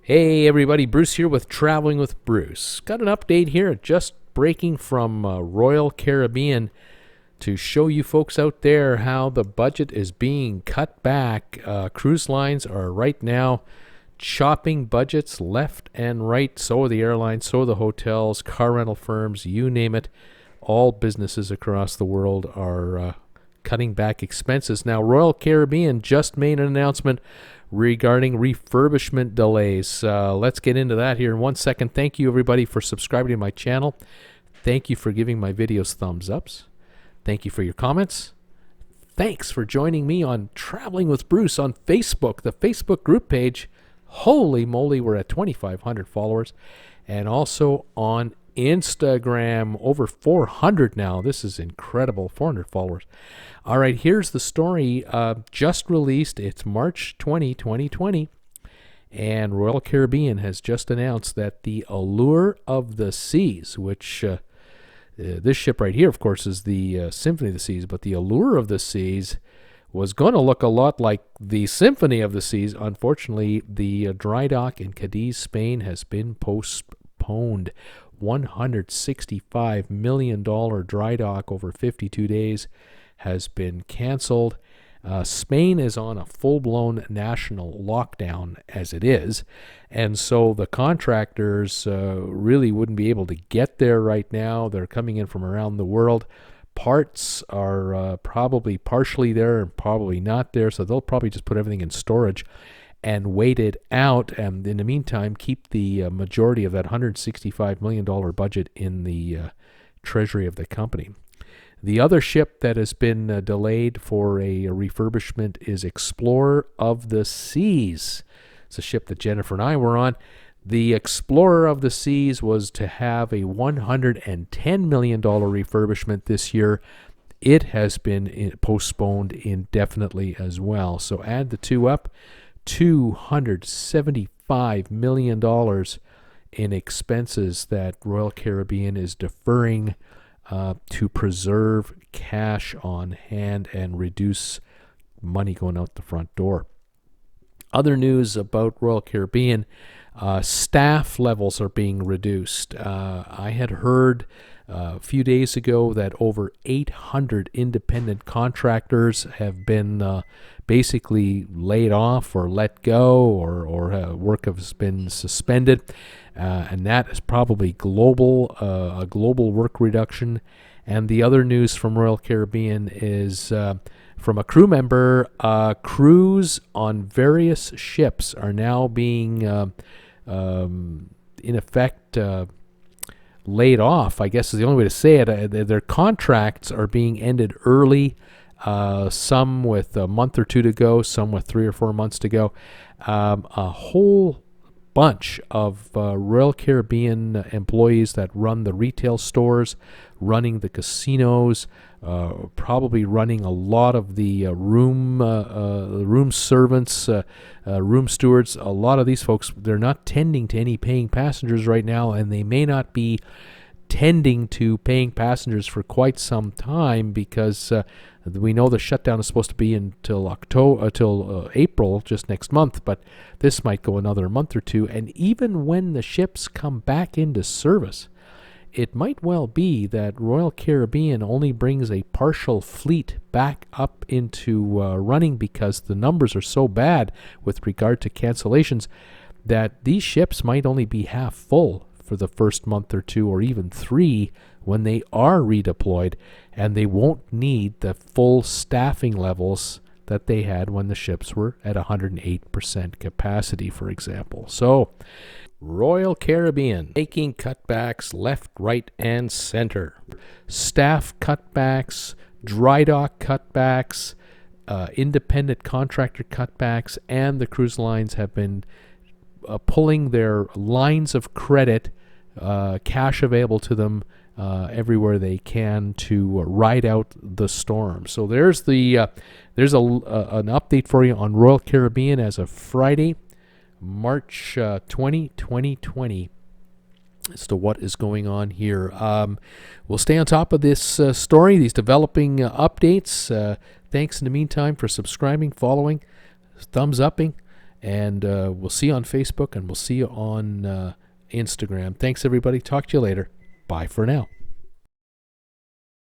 Hey everybody, Bruce here with Traveling with Bruce. Got an update here, just breaking from Royal Caribbean to show you folks out there how the budget is being cut back. Cruise lines are right now chopping budgets left and right. So are the airlines, so are the hotels, car rental firms, you name it. All businesses across the world are cutting back expenses. Now, Royal Caribbean just made an announcement regarding refurbishment delays. Let's get into that here in 1 second. Thank you, everybody, for subscribing to my channel. Thank you for giving my videos thumbs ups. Thank you for your comments. Thanks for joining me on Traveling with Bruce on Facebook, the Facebook group page. Holy moly, we're at 2,500 followers. And also on Instagram, over 400 now. This is incredible, 400 followers. All right, here's the story just released. It's March 20, 2020, and Royal Caribbean has just announced that the Allure of the Seas, which this ship right here, of course, is the Symphony of the Seas, but the Allure of the Seas was going to look a lot like the Symphony of the Seas. Unfortunately, the dry dock in Cadiz, Spain has been postponed. $165 million dry dock over 52 days has been canceled. Spain is on a full-blown national lockdown as it is, and so the contractors really wouldn't be able to get there right now. They're coming in from around the world. Parts are probably partially there and probably not there, so they'll probably just put everything in storage and wait it out, and in the meantime keep the majority of that $165 million budget in the treasury of the company. The other ship that has been delayed for a refurbishment is Explorer of the Seas. It's a ship that Jennifer and I were on. The Explorer of the Seas was to have a $110 million refurbishment this year. It has been postponed indefinitely as well. So add the two up, $275 million in expenses that Royal Caribbean is deferring to preserve cash on hand and reduce money going out the front door. Other news about Royal Caribbean, staff levels are being reduced. I had heard a few days ago that over 800 independent contractors have been basically laid off or let go, or work has been suspended, and that is probably global, a global work reduction. And the other news from Royal Caribbean is from a crew member. Crews on various ships are now being in effect laid off, I guess is the only way to say it. Their contracts are being ended early, some with a month or two to go, some with 3 or 4 months to go. A whole bunch of Royal Caribbean employees that run the retail stores, running the casinos, probably running a lot of the room servants, room stewards. A lot of these folks, they're not tending to any paying passengers right now, and they may not be tending to paying passengers for quite some time, because we know the shutdown is supposed to be until April, just next month, but this might go another month or two. And even when the ships come back into service, it might well be that Royal Caribbean only brings a partial fleet back up into running, because the numbers are so bad with regard to cancellations that these ships might only be half full for the first month or two, or even 3, when they are redeployed, and they won't need the full staffing levels that they had when the ships were at 108% capacity, for example. So Royal Caribbean making cutbacks left, right, and center. Staff cutbacks, dry dock cutbacks, independent contractor cutbacks, and the cruise lines have been pulling their lines of credit, cash available to them everywhere they can to ride out the storm. So there's an update for you on Royal Caribbean as of Friday, March 20, 2020, as to what is going on here. We'll stay on top of this story, these developing updates. Thanks in the meantime for subscribing, following, thumbs upping, And we'll see you on Facebook, and we'll see you on Instagram. Thanks, everybody. Talk to you later. Bye for now.